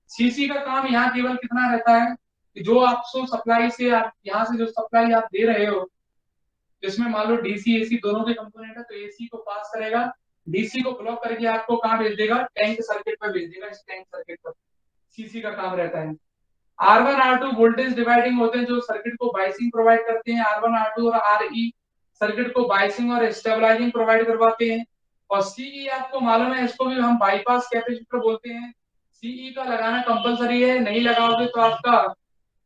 सीसी का काम यहाँ केवल कितना रहता है कि जो आपको सप्लाई से, आप यहाँ से जो सप्लाई आप दे रहे हो, जिसमें मान लो डीसी एसी दोनों के कंपोनेंट है, तो एसी को पास करेगा, डीसी को ब्लॉक करके आपको कहाँ भेज देगा, टैंक सर्किट पर भेज देगा, इस टैंक सर्किट पर सीसी का काम रहता है। R1 R2 वोल्टेज डिवाइडिंग होते हैं जो सर्किट को बाइसिंग प्रोवाइड करते हैं। R1 R2 और RE सर्किट को बाइसिंग और स्टेबलाइजिंग प्रोवाइड करवाते हैं। और CE आपको मालूम है, इसको भी हम बाईपास कैपेसिटर बोलते हैं। CE का लगाना कंपलसरी है, नहीं लगाओगे तो आपका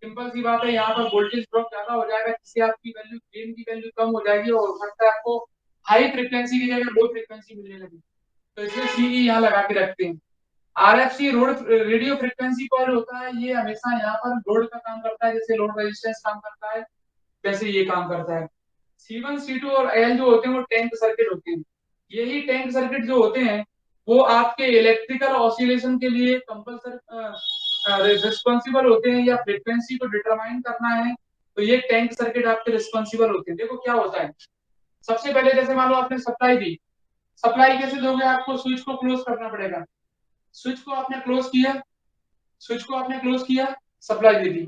सिंपल सी बात है, यहाँ पर वोल्टेज ड्रॉप ज्यादा हो जाएगा, जिससे आपकी वैल्यू गेन की वैल्यू कम हो जाएगी, और हो सकता है आपको हाई फ्रीक्वेंसी की जगह लो फ्रीक्वेंसी मिलने लगी। तो इसलिए CE यहाँ लगा के रखते हैं। RFC road radio frequency coil होता है, ये हमेशा यहाँ पर लोड का काम करता है, जैसे लोड रेजिस्टेंस काम करता है वैसे ये काम करता है। C1 C2 और L जो होते हैं वो टैंक सर्किट होते हैं। यही टैंक सर्किट जो होते हैं वो आपके इलेक्ट्रिकल ऑसिलेशन के लिए कंपल्सरी रिस्पॉन्सिबल होते हैं, या फ्रीक्वेंसी को डिटरमाइन करना है तो ये टैंक सर्किट आपके रिस्पॉन्सिबल होते हैं। देखो क्या होता है, सबसे पहले जैसे मान लो आपने सप्लाई दी, सप्लाई कैसे दोगे, आपको स्विच को क्लोज करना पड़ेगा। स्विच को आपने क्लोज किया, स्विच को आपने क्लोज किया, सप्लाई दे दी।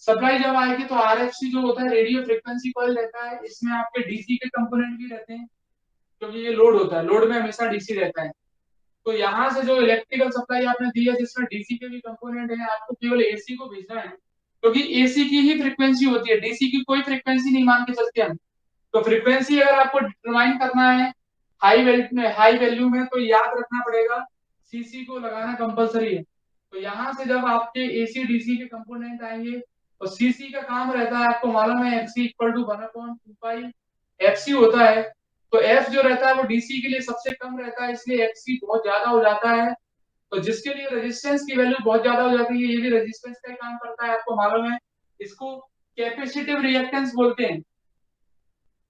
सप्लाई जब आएगी तो आरएफसी जो होता है रेडियो फ्रिक्वेंसी कॉइल रहता है, इसमें आपके डीसी के कंपोनेंट भी रहते हैं, क्योंकि ये लोड होता है, लोड में हमेशा डीसी रहता है। तो यहाँ से जो इलेक्ट्रिकल सप्लाई आपने दी है जिसमें डीसी के भी कंपोनेंट है, आपको केवल एसी को भेजना है, क्योंकि एसी की ही फ्रिक्वेंसी होती है, डीसी की कोई फ्रिक्वेंसी नहीं मान के चलते हम। तो फ्रिक्वेंसी अगर आपको डिटरमाइन करना है हाई वैल्यू में, तो याद रखना पड़ेगा सीसी को लगाना कंपलसरी है। तो यहाँ से जब आपके एसी डीसी के कंपोनेंट आएंगे तो सीसी का काम रहता है, आपको मालूम है एफसी इक्वल टू 1/2 एफसी होता है। तो एफ जो रहता है वो डीसी के लिए सबसे कम रहता है, इसलिए एफसी बहुत ज्यादा हो जाता है। तो जिसके लिए रेजिस्टेंस की वैल्यू बहुत ज्यादा हो जाती है, ये भी रेजिस्टेंस का ही काम करता है, आपको मालूम है। इसको कैपेसिटिव रिएक्टेंस बोलते हैं,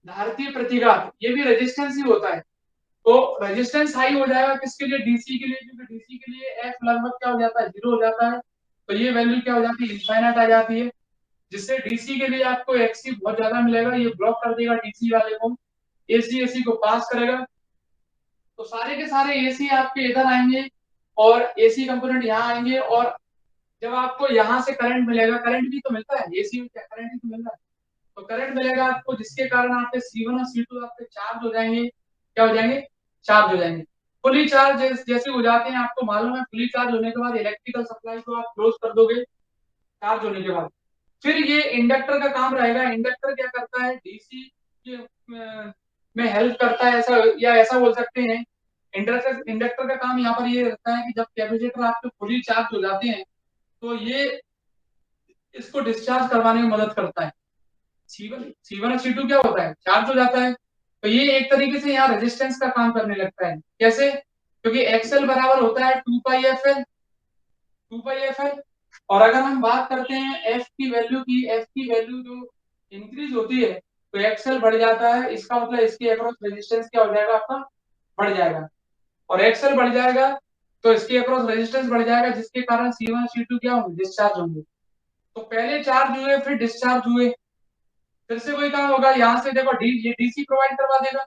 धारितीय प्रतिघात, ये भी रेजिस्टेंस ही होता है। तो रेजिस्टेंस हाई हो जाएगा किसके लिए, डीसी के लिए, क्योंकि डीसी के लिए एफ लगभग क्या हो जाता है, 0 हो जाता है। तो ये वैल्यू क्या हो जाती है, इनफाइनाइट आ जाती है, जिससे डीसी के लिए आपको एक्सी बहुत ज्यादा मिलेगा, ये ब्लॉक कर देगा डीसी वाले को, एसी एसी को पास करेगा। तो सारे के सारे एसी आपके इधर आएंगे और एसी कंपोनेंट यहाँ आएंगे, और जब आपको यहाँ से करंट मिलेगा, करंट भी तो मिलता है एसी में, क्या करंट भी तो मिल रहा है, तो करंट मिलेगा आपको, जिसके कारण आपके C1 और C2 आपके चार्ज हो जाएंगे। क्या हो जाएंगे, चार्ज हो जाएंगे। फुली चार्ज जैसे हो जाते हैं, आपको मालूम है फुली चार्ज होने के बाद इलेक्ट्रिकल सप्लाई को आप क्लोज कर दोगे चार्ज होने के बाद। फिर ये इंडक्टर का काम रहेगा। इंडक्टर क्या करता है, डीसी के में हेल्प करता है, ऐसा या ऐसा बोल सकते हैं। इंडक्टर का काम यहाँ पर ये रहता है कि जब कैपेसिटर आपके फुली चार्ज हो जाते हैं तो ये इसको डिस्चार्ज करवाने में मदद करता है। C1 और C2 क्या होता है, चार्ज हो जाता है। तो ये एक तरीके से यहाँ रेजिस्टेंस का काम करने लगता है। कैसे, क्योंकि एक्सएल बराबर होता है 2πfl। और अगर हम बात करते हैं एफ की वैल्यू की, एफ की वैल्यू जो इंक्रीज होती है तो एक्सएल बढ़ जाता है, इसका मतलब इसके अक्रॉस रेजिस्टेंस क्या हो जाएगा, आपका बढ़ जाएगा। और एक्सएल बढ़ जाएगा तो इसके अक्रॉस रेजिस्टेंस बढ़ जाएगा, जिसके कारण C1 C2 क्या होंगे, डिस्चार्ज होंगे। तो पहले चार्ज हुए फिर डिस्चार्ज हुए, फिर से वही काम होगा, यहाँ से देखो ये डीसी प्रोवाइड करवा देगा,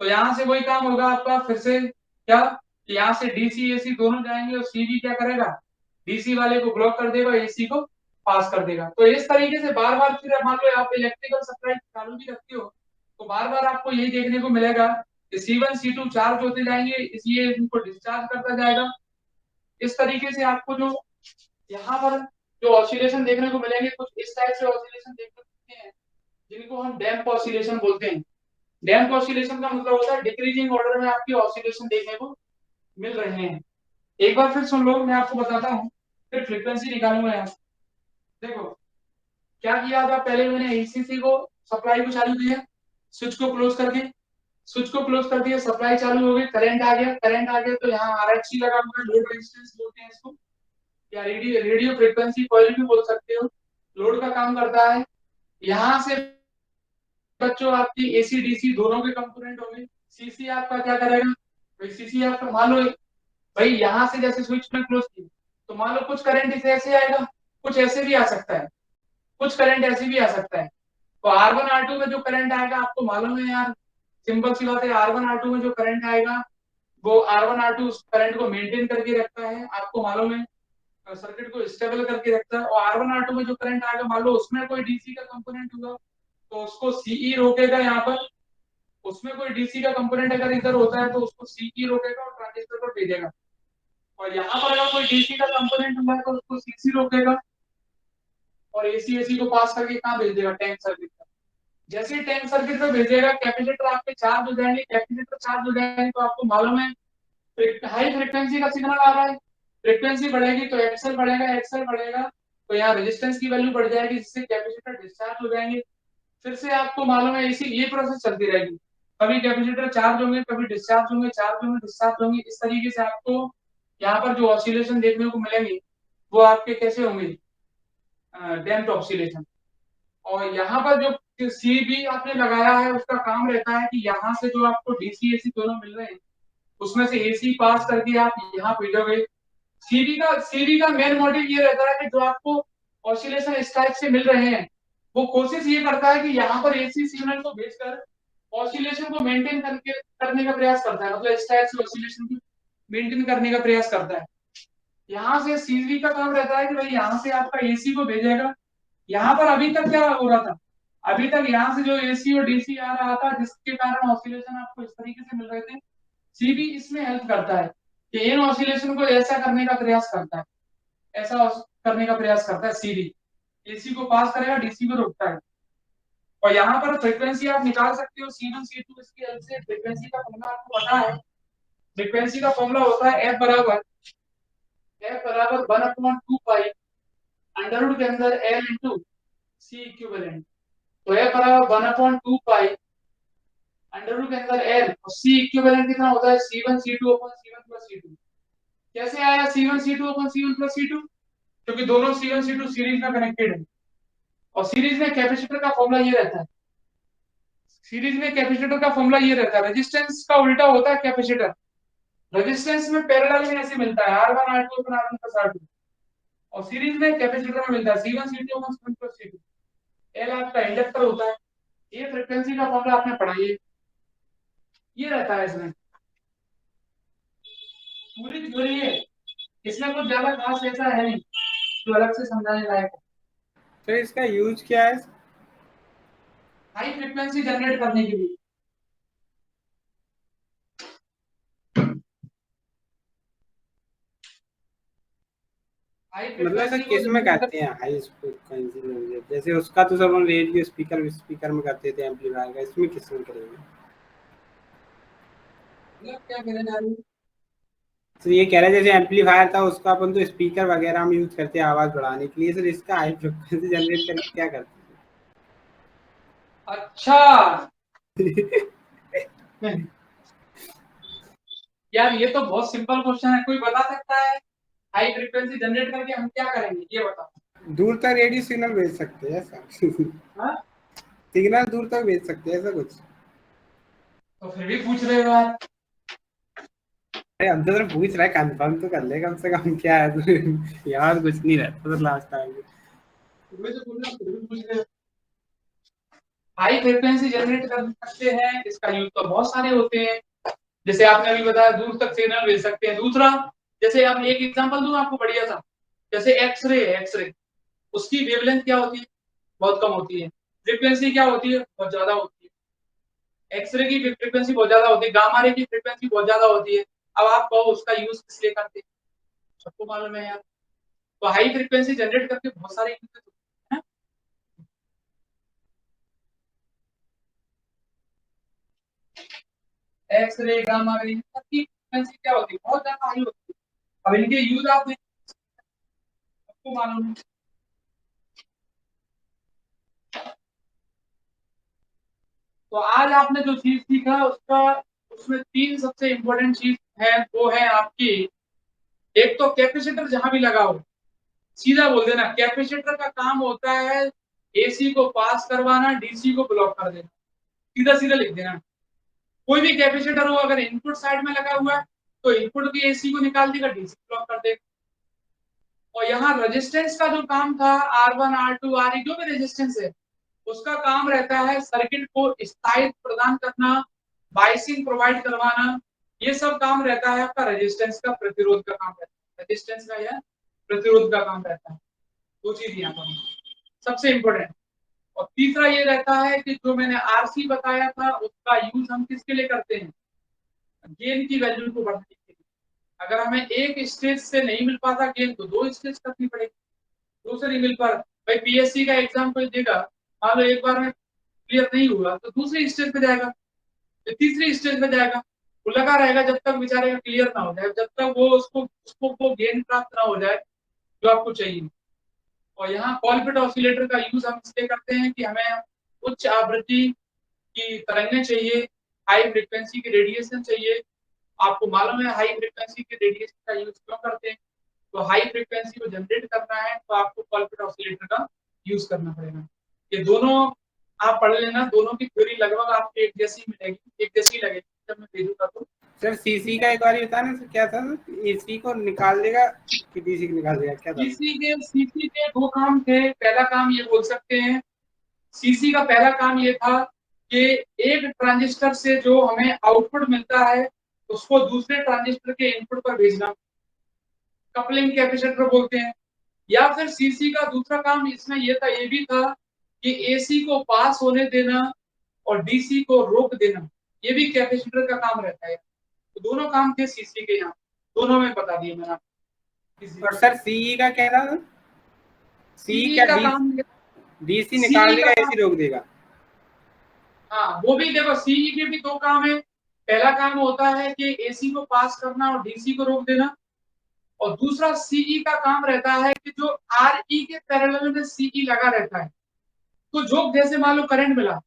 तो यहाँ से वही काम होगा आपका, फिर से क्या, यहाँ से डीसी एसी दोनों जाएंगे और सीबी क्या करेगा, डीसी वाले को ब्लॉक कर देगा, एसी को पास कर देगा। तो इस तरीके से बार बार, फिर मान लो आप इलेक्ट्रिकल सप्लाई चालू भी रखते हो तो बार बार आपको यही देखने को मिलेगा कि C1 C2 चार्ज होते जाएंगे, इसलिए इनको डिस्चार्ज करता जाएगा। इस तरीके से आपको जो यहाँ पर जो ऑसिलेशन देखने को मिलेंगे, कुछ इस टाइप से ऑसिलेशन देखने को मिलते हैं जिनको हम डैम्प ऑसिलेशन बोलते हैं। डैम्प ऑसिलेशन का मतलब होता है डिक्रीजिंग ऑर्डर में आपकी ऑसिलेशन देखने को मिल रहे हैं। एक बार फिर सुन लो, मैं आपको बताता हूँ, फिर फ्रीक्वेंसी निकालूंगा यहाँ से। देखो क्या किया था, पहले मैंने एसीसी को सप्लाई को चालू किया, स्विच को क्लोज करके, स्विच को क्लोज कर दिया, सप्लाई चालू हो गई, करंट आ गया, करंट आ गया तो यहाँ आरएफसी लगा हुआ है, लोड रेजिस्टेंस बोलते हैं इसको, या रेडियो फ्रीक्वेंसी कॉइल भी बोल सकते हो। लोड का काम करता है। यहाँ से बच्चों आपकी एसी डीसी दोनों के कंपोनेंट होंगे। सीसी आपका क्या करेगा भाई, सीसी आपका मान लो भाई यहाँ से जैसे स्विच में क्लोज की तो मान लो कुछ करंट इसे ऐसे आएगा, कुछ ऐसे भी आ सकता है, कुछ करंट ऐसे भी आ सकता है। तो R1 R2 में जो करंट आएगा आपको मालूम है यार, सिंपल सी बात है, R1 R2 में जो करंट आएगा वो R1 R2 उस करंट को मेंटेन करके रखता है, आपको मालूम है, सर्किट को स्टेबल करके रखता है। और R1 R2 में जो करंट आएगा मान लो उसमें कोई डीसी का कंपोनेंट हुआ तो उसको सीई रोकेगा, यहाँ पर उसमें कोई डीसी का कंपोनेंट अगर इधर होता है तो उसको सीई रोकेगा और ट्रांजिस्टर पर भेजेगा। और यहाँ पर अगर कोई डीसी का कंपोनेंट हुआ है तो उसको सीसी रोकेगा और एसी एसी को पास करके कहाँ भेज देगा, टैंक सर्किट पर। जैसे ही टैंक सर्किट पे भेजेगा कैपेसिटर आपके चार्ज हो जाएंगे, कैपेसिटर चार्ज हो जाएंगे तो आपको मालूम है हाई फ्रिक्वेंसी का सिग्नल आ रहा है, फ्रिक्वेंसी बढ़ेगी तो एक्सएल बढ़ेगा, एक्सएल बढ़ेगा तो यहाँ रेजिस्टेंस की वैल्यू बढ़ जाएगी जिससे कैपेसिटर डिस्चार्ज हो जाएंगे। फिर से आपको मालूम है इसी ये प्रोसेस चलती रहेगी, कभी कैपेसिटर चार्ज होंगे, कभी डिस्चार्ज होंगे, चार्ज होंगे, डिस्चार्ज होंगे। इस तरीके से आपको यहाँ पर जो ऑसिलेशन देखने को मिलेंगे वो आपके कैसे होंगे, डैम्प्ड ऑसिलेशन। और यहाँ पर जो सी भी आपने लगाया है उसका काम रहता है कि यहाँ से जो आपको डीसी एसी दोनों मिल रहे हैं उसमें से एसी पास करके आप यहाँ भेजोगे। सीबी का मेन मोटिव ये रहता है कि जो आपको ऑसिलेशन इस टाइप से मिल रहे हैं वो कोशिश ये करता है कि यहाँ पर एसी सिग्नल को भेजकर ऑसिलेशन को मेंटेन करने का प्रयास करता है, मतलब इस टाइप से ऑसिलेशन को मेंटेन करने का प्रयास करता है। यहाँ से सीबी का काम रहता है कि भाई यहाँ से आपका एसी को भेजेगा। यहाँ पर अभी तक क्या हो रहा था, अभी तक यहाँ से जो एसी और डीसी आ रहा था जिसके कारण ऑसिलेशन आपको इस तरीके से मिल रहे थे, सीबी इसमें हेल्प करता है कि इन ऑसिलेशन को ऐसा करने का प्रयास करता है, ऐसा करने का प्रयास करता है। सीबी एसी को पास करेगा, डीसी को रोकता है। और यहाँ पर फ्रीक्वेंसी आप निकाल सकते हो C1 C2 इसकी हेल्प से। फ्रीक्वेंसी का फॉर्मूला आपको पता है, फ्रीक्वेंसी का फॉर्मूला होता है F बराबर 1/2 पाई अंडर रूट के अंदर L इंटू सी इक्विवेलेंट। तो F बराबर 1/2 पाई अंडर रूट के अंदर L और C इक्विवेलेंट कितना होता है, C1 C2 upon C1 plus C2। कैसे आया C1 C2 upon C1 plus C2, क्योंकि दोनों C1 C2 सीरीज में कनेक्टेड है और सीरीज में कैपेसिटर का फॉर्मूला ये रहता है, सीरीज में कैपेसिटर का फॉर्मूला ये रहता है, रेजिस्टेंस का उल्टा होता है कैपेसिटर। रेजिस्टेंस में पैरेलल में ऐसे मिलता है R1 R2 upon R1 plus R2 और सीरीज में कैपेसिटर में मिलता है C1 C2 upon C1 plus C2। L आपका इंडक्टर होता है। ये फ्रीक्वेंसी का फॉर्मूला आपने पढ़ा, ये रहता है इसमें पूरी थ्योरी है, इसमें कुछ ज्यादा खास ऐसा है नहीं जो अलग से समझाने लायक है। तो इसका यूज क्या है? हाई फ्रीक्वेंसी जनरेट करने के लिए। हाई मतलब ऐसा फ्रीक्वेंसी को किस में जनरेट करते हैं हाई फ्रीक्वेंसी में? जैसे उसका तो सब हम रेडियो स्पीकर में करते थे एम्पलीफायर का, इसमें किस में करेंगे? मतलब क्या कहने जा रही है? तो ये कह रहे हैं जैसे एम्पलीफायर था उसका अपन तो स्पीकर वगैरह हम यूज करते हैं आवाज बढ़ाने के लिए, सर इसका हाई फ्रीक्वेंसी जनरेट करके क्या करते अच्छा यार ये तो बहुत सिंपल क्वेश्चन है, कोई बता सकता है हाई फ्रीक्वेंसी जनरेट करके हम क्या करेंगे, ये बताओ। हैं? दूर तक रेडियो सिग्नल भेज सकते हैं ऐसा हाँ सिग्नल दूर तक भेज सकते हैं ऐसा कुछ? तो फिर भी पूछ रहे हो यार। अरे हम तो सिर्फ पूछ रहे हैं, कंफर्म तो कर ले कम से कम क्या है तो यार कुछ नहीं रहता तो last time high frequency generate कर सकते हैं, इसका यूज तो बहुत सारे होते हैं, जैसे आपने अभी बताया दूर तक सिग्नल भेज सकते हैं। दूसरा जैसे आप एक एग्जांपल दूं आपको बढ़िया था, जैसे एक्सरे है, एक्सरे उसकी वेवलेंथ क्या होती है, बहुत कम होती है। फ्रीक्वेंसी क्या होती है, बहुत ज्यादा होती है। एक्सरे की फ्रीक्वेंसी बहुत ज्यादा होती है, गामा रे की फ्रीक्वेंसी बहुत ज्यादा होती है। अब आप कहो उसका यूज किस लिए करते हैं, सबको मालूम है यार। तो हाई फ्रीक्वेंसी जनरेट करके बहुत सारे यूजेस होते हैं। एक्सरे, गामा रे, सबकी फ्रीक्वेंसी क्या होती है, बहुत ज्यादा हाई होती है। अब इनके यूज आप देखें, सबको मालूम है। तो आज आपने जो चीज सीखा उसका, उसमें 3 सबसे इंपॉर्टेंट चीज है, वो है आपकी, एक तो कैपेसिटर जहां भी लगा हो, सीधा बोल देना कैपेसिटर का काम होता है एसी को पास करवाना, डीसी को ब्लॉक कर देना। सीधा सीधा लिख देना। कोई भी कैपेसिटर हो अगर इनपुट साइड में लगा हुआ है तो इनपुट की एसी को निकाल देगा, डीसी ब्लॉक कर देगा। और यहाँ रेजिस्टेंस का जो काम था, R1 R2 RE जो भी रेजिस्टेंस है, उसका काम रहता है सर्किट को स्थायित्व प्रदान करना, बाइसिंग प्रोवाइड करवाना। ये सब काम रहता है आपका रेजिस्टेंस का, प्रतिरोध का काम रहता है। रेजिस्टेंस का या प्रतिरोध का काम रहता है। दो चीज यहाँ पर सबसे इंपॉर्टेंट। और तीसरा ये रहता है कि जो मैंने आरसी बताया था उसका यूज हम किसके लिए करते हैं, गेन की वैल्यू को बढ़ाने के लिए। अगर हमें एक स्टेज से नहीं मिल पाता गेन तो 2 स्टेज करनी पड़ेगी। दूसरे नहीं मिल पा रहा, भाई पीएससी का एग्जाम कोई देगा, मान लो एक बार में क्लियर नहीं हुआ तो दूसरी स्टेज पे जाएगा, तो तीसरी स्टेज पे जाएगा। वो लगा रहेगा जब तक बेचारे का क्लियर ना हो जाए, जब तक वो उसको वो गेन प्राप्त ना हो जाए जो आपको चाहिए। और यहाँ कॉलपिट ऑसिलेटर का यूज हम इसलिए करते हैं कि हमें उच्च आवृत्ति की तरंगें चाहिए, हाई फ्रीक्वेंसी की रेडिएशन चाहिए। आपको मालूम है हाई फ्रीक्वेंसी के रेडिएशन का यूज क्यों करते हैं, तो हाई फ्रीक्वेंसी को जनरेट करना है तो आपको कॉलपिट ऑसिलेटर का यूज करना पड़ेगा। ये दोनों आप पढ़ लेना, दोनों की थ्योरी लगभग आपको एक जैसी मिलेगी, एक जैसी लगेगी जब मैं भेजूंगा तो। सर सीसी का एक बार ही बताना सर, क्या था एसी को निकाल देगा कि डीसी को निकाल देगा, क्या था? सीसी के 2 काम थे। पहला काम ये बोल सकते हैं, सीसी का पहला काम ये था कि एक ट्रांजिस्टर से जो हमें आउटपुट मिलता है उसको दूसरे ट्रांजिस्टर के इनपुट पर भेजना, कपलिंग कैपेसिटर बोलते हैं। या फिर सीसी का दूसरा काम इसमें ये था, ये भी था कि एसी को पास होने देना और डीसी को रोक देना, ये भी कैपेसिटर का काम रहता है। तो दोनों काम थे सीसी के, यहाँ दोनों में बता दिए मैंने आपको। और सर सीई का क्या था? सी क्या का काम, डीसी निकाल CE देगा, का एसी रोक देगा? हाँ वो भी देखो, सीई के भी 2 काम है। पहला काम होता है कि एसी को पास करना और डीसी को रोक देना। और दूसरा सीई का काम रहता है कि जो आरई के पैरेलल में सीई लगा रहता है, तो जो जैसे मान लो करंट मिला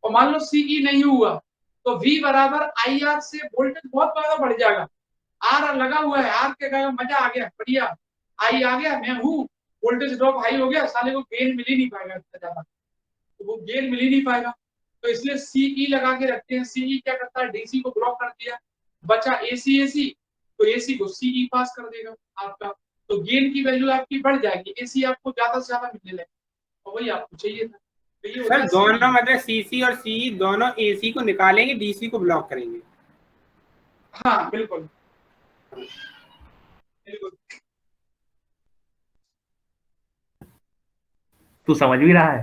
और मान लो सीई नहीं हुआ तो V बराबर आई आर से वोल्टेज बहुत ज्यादा बढ़ जाएगा। आर लगा हुआ है, आर के कहेगा मजा आ गया, बढ़िया, आई आ गया, मैं हूँ, वोल्टेज ड्रॉप हाई हो गया, साले को गेन मिल ही नहीं पाएगा इतना ज्यादा, तो वो गेन मिल ही नहीं पाएगा। तो इसलिए सीई लगा के रखते हैं। सीई क्या करता है, डीसी को ब्लॉक कर दिया, बचा एसी, तो एसी को सीई पास कर देगा आपका, तो गेन की वैल्यू आपकी बढ़ जाएगी, एसी आपको ज्यादा से ज्यादा मिलने लगेगा, और वही आपको चाहिए था। तो ये सर दोनों मतलब सीसी और सीई दोनों एसी को निकालेंगे, डीसी को ब्लॉक करेंगे। हाँ बिल्कुल बिल्कुल। तू समझ भी रहा है?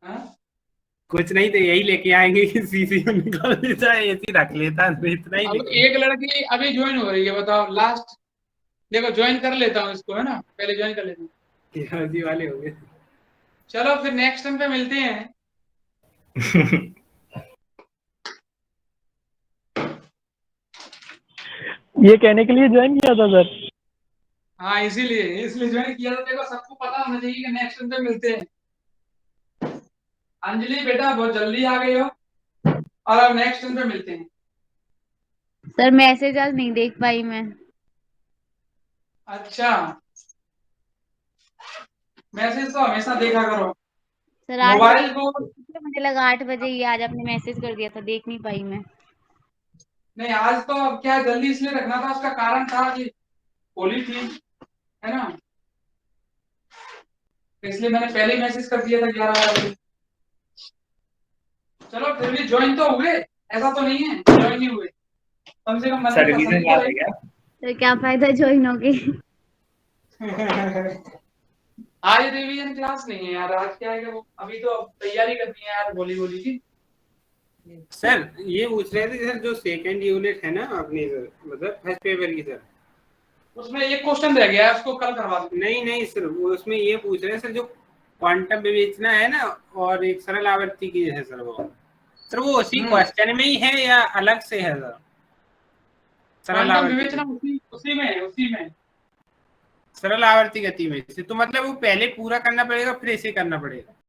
हाँ? कुछ नहीं तो यही लेके आएंगे कि सीसी को निकाल देता है, एसी रख लेता है, इतना ही अब एक लड़की अभी ज्वाइन हो रही है, बताओ लास्ट, देखो ज्वाइन कर लेता हूँ इसको, है ना, पहले ज्वाइन कर लेता हूँ। एसी वाले हो गए। चलो फिर नेक्स्ट टाइम पे मिलते हैं। ये कहने के लिए ज्वाइन किया था सर? हाँ इसीलिए ज्वाइन किया था, देखो सबको पता होना चाहिए कि नेक्स्ट टाइम पे मिलते हैं। अंजलि बेटा बहुत जल्दी आ गए हो, और अब नेक्स्ट टाइम पे मिलते हैं। सर मैसेज आज नहीं देख पाई मैं। अच्छा, मैसेज तो हमेशा देखा करो। सर आज मोबाइल को मुझे लगा 8 बजे ही, आज आपने मैसेज कर दिया था, देख नहीं पाई मैं। नहीं, आज तो अब क्या जल्दी इसलिए रखना था, उसका कारण था कि होली थी, है ना, इसलिए मैंने पहले मैसेज कर दिया था 11 बजे। चलो फिर भी ज्वाइन तो हुए, ऐसा तो नहीं है ज्वाइन नहीं हुए, कम से कम सर रिवीजन याद है क्या? सर क्या फायदा ज्वाइन होगी। आज रिवीजन क्लास नहीं है यार, आज क्या है कि वो अभी तो तैयारी करनी है यार गोली गोली की। सर ये पूछ रहे थे सर, जो सेकंड यूनिट है ना अपनी सर, मतलब फर्स्ट पेपर की सर, उसमें एक क्वेश्चन रह गया है, उसको कल करवा दूँ। नहीं सर, वो उसमें ये पूछ रहे हैं सर, जो क्वांटम विवेचना है ना और एक सरल आवर्ती की है सर, वो सर वो उसी क्वेश्चन में ही है या अलग से है सर? सरल क्वांटम आवर्ती विवेचना उसी में है, उसी में। सरल आवर्ती गति में से, तो मतलब वो पहले पूरा करना पड़ेगा फिर ऐसे करना पड़ेगा?